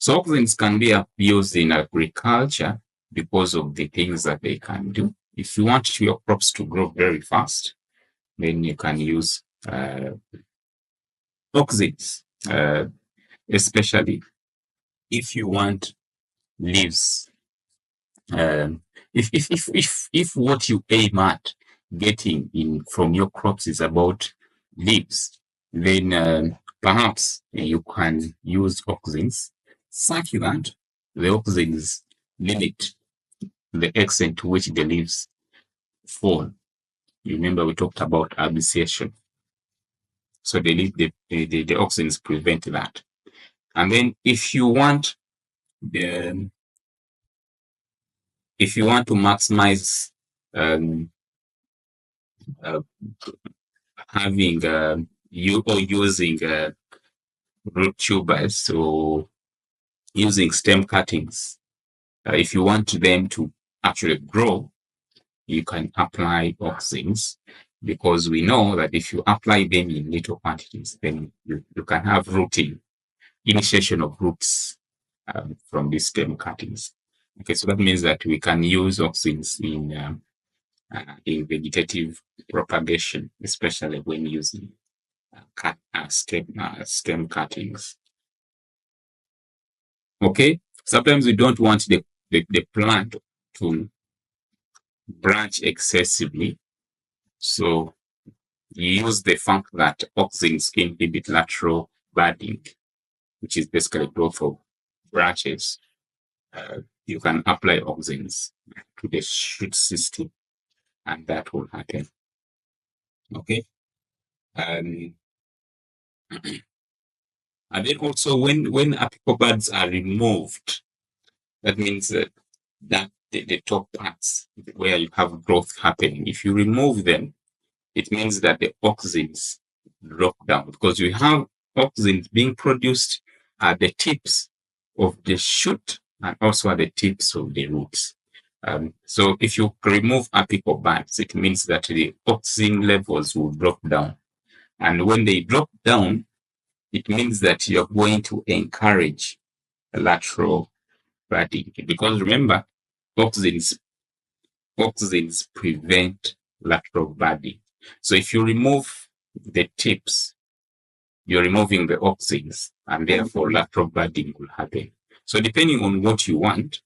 So auxins can be used in agriculture because of the things that they can do. If you want your crops to grow very fast, then you can use auxins, especially if you want leaves. If what you aim at getting in from your crops is about leaves, then perhaps you can use auxins such that the auxins limit the extent to which the leaves fall. You remember we talked about herbication. So the auxins prevent that. And then if you want to maximize having using root tubers or using stem cuttings, if you want them to actually grow, you can apply auxins, because we know that if you apply them in little quantities, then you can have rooting, initiation of roots from these stem cuttings. Okay, so that means that we can use auxins in vegetative propagation, especially when using stem cuttings. Okay, sometimes we don't want the plant to branch excessively, so you use the fact that auxins inhibit lateral budding, which is basically growth of branches. You can apply auxins to the shoot system, and that will happen. Okay. And then also when apical buds are removed, that means that the top parts where you have growth happening, if you remove them, it means that the auxins drop down, because you have auxins being produced at the tips of the shoot and also at the tips of the roots. So if you remove apical buds, it means that the auxin levels will drop down. And when they drop down, it means that you're going to encourage lateral budding, because remember, auxins prevent lateral budding. So if you remove the tips, you're removing the auxins, and therefore lateral budding will happen. So depending on what you want,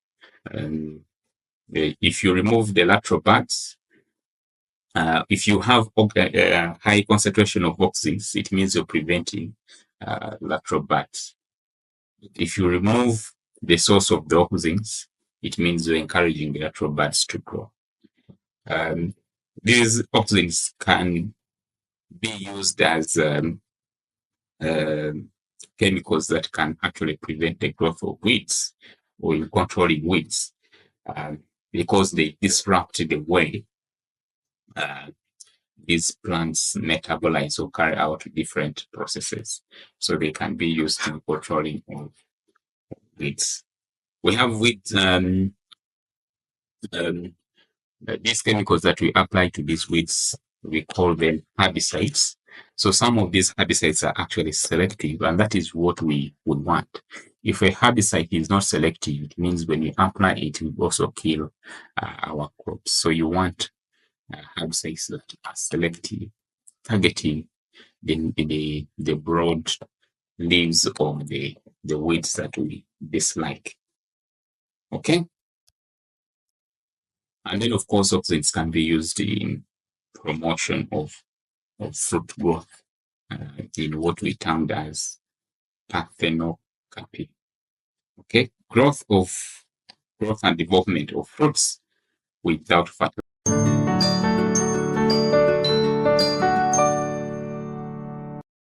if you remove the lateral buds, if you have high concentration of auxins, it means you're preventing lateral buds. If you remove the source of the auxins, it means you're encouraging the lateral buds to grow. These auxins can be used as chemicals that can actually prevent the growth of weeds, or in controlling weeds, because they disrupt the way these plants metabolize or carry out different processes. So they can be used in controlling of weeds. We have weeds, these chemicals that we apply to these weeds, we call them herbicides. So some of these herbicides are actually selective, and that is what we would want. If a herbicide is not selective, it means when you apply it, it will also kill our crops. So you want herbicides that are selective, targeting the broad leaves of the weeds that we dislike. Okay. And then, of course, auxins can be used in promotion of fruit growth in what we termed as parthenocapy. Okay, growth and development of fruits without fertilizer.